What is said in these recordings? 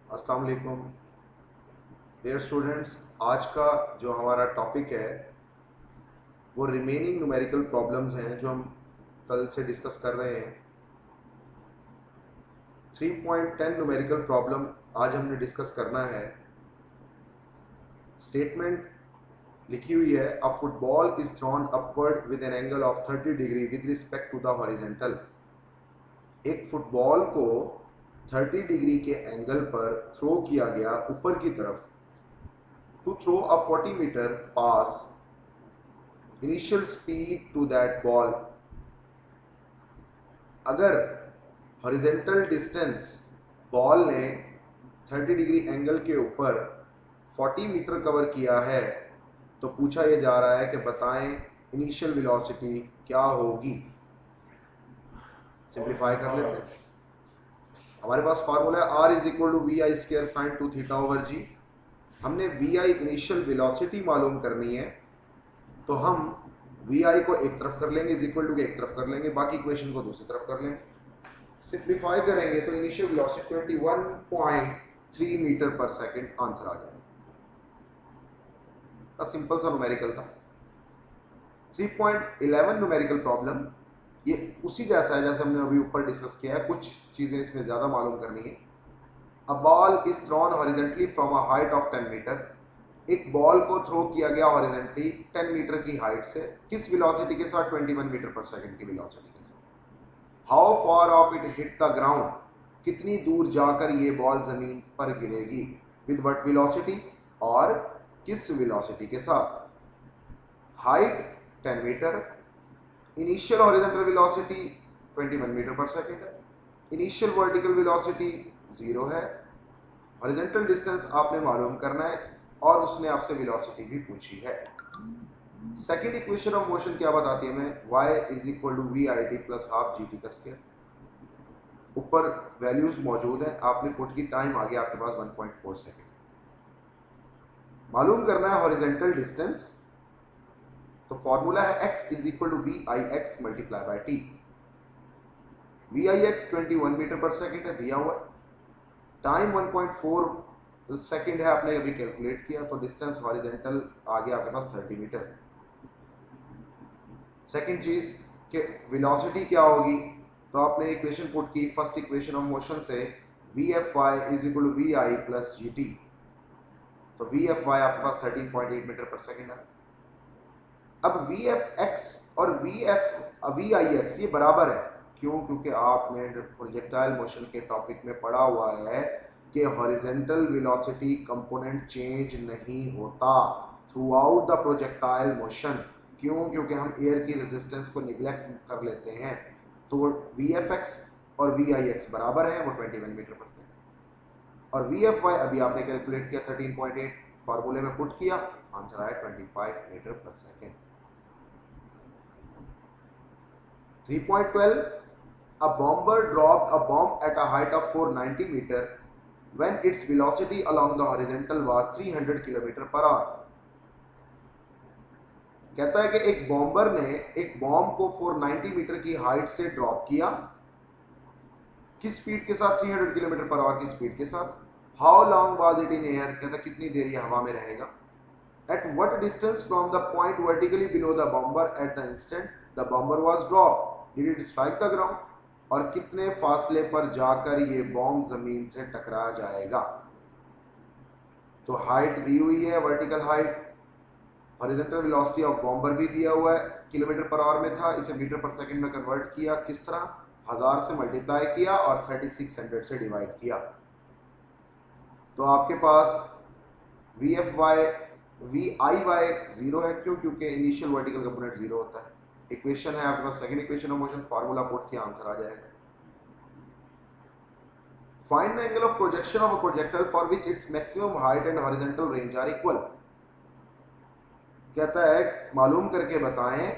अस्सलाम वालेकुम dear students. आज का जो हमारा टॉपिक है वो रिमेनिंग न्यूमेरिकल प्रॉब्लम्स हैं जो हम कल से डिस्कस कर रहे हैं। 3.10 न्यूमेरिकल प्रॉब्लम आज हमने डिस्कस करना है। स्टेटमेंट लिखी हुई है, a football is thrown upward with an angle of 30 degree with respect to the horizontal. एक फुटबॉल को 30 डिग्री के एंगल पर थ्रो किया गया ऊपर की तरफ। To throw a 40 metre pass, initial speed to that ball. अगर हॉरिजेंटल डिस्टेंस बॉल ने 30 डिग्री एंगल के ऊपर 40 मीटर कवर किया है तो पूछा यह जा रहा है कि बताएं इनिशियल वेलोसिटी क्या होगी। सिंप्लीफाई कर लेते हैं। हमारे पास फार्मूला है R is equal to V I square sine 2 theta over G. हमने वी आई इनिशियल वेलोसिटी मालूम करनी है तो हम वी आई को एक तरफ कर लेंगे, इज इक्वल टू के एक तरफ कर लेंगे, बाकी इक्वेशन को दूसरी तरफ कर लेंगे। सिंप्लीफाई करेंगे तो इनिशियल वेलोसिटी 21.3 मीटर पर सेकंड आंसर आ जाएगा। सिंपल सा न्यूमेरिकल था। 3.11 न्यूमेरिकल प्रॉब्लम ये उसी जैसा है जैसे हमने अभी ऊपर डिस्कस किया है, कुछ चीजें इसमें ज्यादा मालूम करनी है। A ball is thrown horizontally from a height of 10 metre. एक बॉल को थ्रो किया गया हॉरिजेंटली 10 मीटर की हाइट से, किस वेलोसिटी के साथ? 21 मीटर पर सेकंड की वेलोसिटी के साथ। How far of it hit the ground, कितनी दूर जाकर ये बॉल जमीन पर गिरेगी, विद व्हाट वेलोसिटी, और किस वेलोसिटी के साथ। Height 10 metre, initial horizontal velocity 21 metre पर सेकंड है, इनिशियल वर्टिकल वेलोसिटी 0 है, हॉरिजॉन्टल डिस्टेंस आपने मालूम करना है और उसने आपसे वेलोसिटी भी पूछी है। सेकंड इक्वेशन ऑफ मोशन क्या बताती है हमें? y is equal to V I T plus half G T का स्क्वायर। ऊपर वैल्यूज मौजूद है, आपने पुट की, टाइम आ गया आपके पास 1.4 सेकंड। मालूम करना है हॉरिजॉन्टल डिस्टेंस, तो फॉर्मूला है x is equal to V I X multiply by T. V I X 21 metre पर सेकंड है दिया हुआ, टाइम 1.4 सेकंड है, आपने अभी कैलकुलेट किया तो डिस्टेंस हॉरिजॉन्टल आ गया आपके पास 30 मीटर। सेकंड चीज कि वेलोसिटी क्या होगी, तो आपने इक्वेशन पुट की, फर्स्ट इक्वेशन ऑफ मोशन से V F Y is equal to V I plus G T. तो वी एफ वाई आपके पास 13.8 मीटर पर सेकंड है। अब वी एफ एक्स और वी आई एक्स ये बराबर है। क्यों? क्योंकि आपने प्रोजेक्टाइल मोशन के टॉपिक में पढ़ा हुआ है कि हॉरिजॉन्टल वेलोसिटी कंपोनेंट चेंज नहीं होता through out the projectile motion. क्यों? क्योंकि हम एयर की रेजिस्टेंस को निगलेक्ट कर लेते हैं। तो वी एफ एक्स और वी आई एक्स बराबर है, वो 21 मीटर पर सेकंड। और वी एफ वाई अभी आपने कैलकुलेट किया 13.8, फार्मूले में पुट किया, आंसर आया 25 मीटर पर second. 3.12, a bomber dropped a bomb at a height of 490 meter when its velocity along the horizontal was 300 kilometre per hour. कहता है कि एक बॉम्बर ने एक बॉम्ब को 490 मीटर की हाइट से ड्रॉप किया, किस स्पीड के साथ? 300 किलोमीटर पर आवर की स्पीड के साथ। How long was it in air, कहता कितनी देर ये हवा में रहेगा। At what distance from the point vertically below the bomber at the instant the bomber was dropped did it strike the ground, और कितने फासले पर जाकर ये बॉम्ब जमीन से टकरा जाएगा। तो हाइट दी हुई है, vertical height, horizontal velocity of bomber भी दिया हुआ है, किलोमीटर पर आवर में था, इसे मीटर पर सेकंड में कन्वर्ट किया, किस तरह? 1000 से मल्टीप्लाई किया और 3600 से डिवाइड किया। तो आपके पास V F Y V I Y 0 है। क्यों? क्योंकि इनिशियल वर्टिकल कंपोनेंट 0 होता है। इक्वेशन है आपके पास second equation of motion, formula put किया, आंसर आ जाएगा। Find the angle of projection of a projectile for which its maximum height and horizontal range are equal. कहता है मालूम करके बताएं,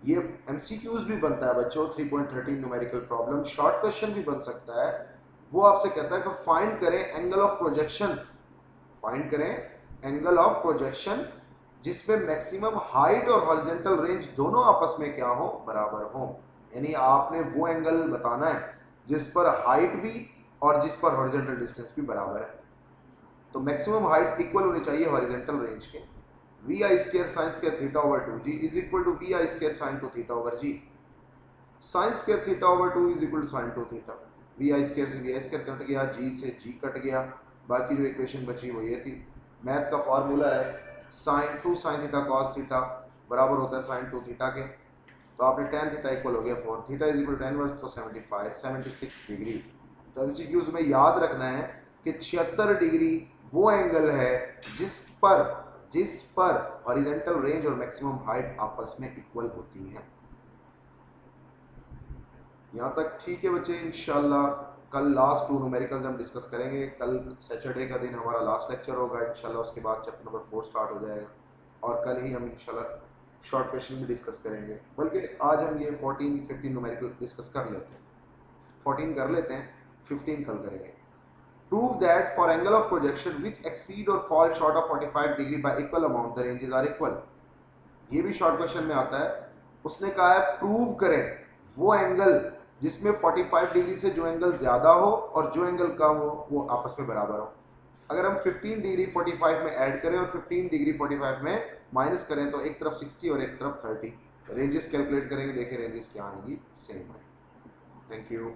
ये एमसीक्यूज भी बनता है बच्चों, 3.13 न्यूमेरिकल प्रॉब्लम, शॉर्ट क्वेश्चन भी बन सकता है। वो आपसे कहता है कि फाइंड करें एंगल ऑफ प्रोजेक्शन, फाइंड करें एंगल ऑफ प्रोजेक्शन जिसमें मैक्सिमम हाइट और हॉरिजॉन्टल रेंज दोनों आपस में क्या हो? बराबर हो। यानी आपने वो एंगल बताना है जिस पर हाइट भी और जिस पर हॉरिजॉन्टल डिस्टेंस भी बराबर है। तो मैक्सिमम हाइट इक्वल होनी चाहिए हॉरिजॉन्टल रेंज के। V I square sine square theta over 2g is equal to V I square sine 2 theta over g। Sine square theta over 2 is equal to sine 2 theta. V I square से V I square cut गया, g से g cut गया, बाकी जो equation बची वो ये थी। मैथ का फॉर्मूला है sine 2 sine theta cos theta बराबर होता है साइन 2 थीटा के। तो आपने tan थीटा इक्वल हो गया 4 theta is equal to tan inverse तो 76 डिग्री। तो एमसीक्यूज में याद रखना है कि 76 डिग्री वो एंगल है जिस पर हॉरिजॉन्टल रेंज और मैक्सिमम हाइट आपस में इक्वल होती है। यहाँ तक ठीक है बच्चे। इंशाल्लाह कल लास्ट 2 न्यूमेरिकल्स हम डिस्कस करेंगे। कल सैटरडे का दिन हमारा लास्ट लेक्चर होगा इंशाल्लाह। उसके बाद चैप्टर नंबर 4 स्टार्ट हो जाएगा और कल ही हम इंशाल्लाह शॉर्ट क्वेश्चन भी डिस्कस करेंगे। बल्कि आज हम ये 14-15 न्यूमेरिकल डिस्कस कर लेते हैं। 14 कर लेते हैं, 15 कल करेंगे। Prove that for angle of projection which exceed or fall short of 45 degree by equal amount the ranges are equal. ये भी शॉर्ट क्वेश्चन में आता है। उसने कहा है प्रूव करें वो एंगल जिसमें 45 डिग्री से जो एंगल ज्यादा हो और जो एंगल कम हो वो आपस में बराबर हो। अगर हम 15 डिग्री 45 में ऐड करें और 15 डिग्री 45 में माइनस करें तो एक तरफ 60 और एक तरफ 30। रेंजेस कैलकुलेट करेंगे, देखें रेंजेस क्या आएंगी, सेम है। Thank you.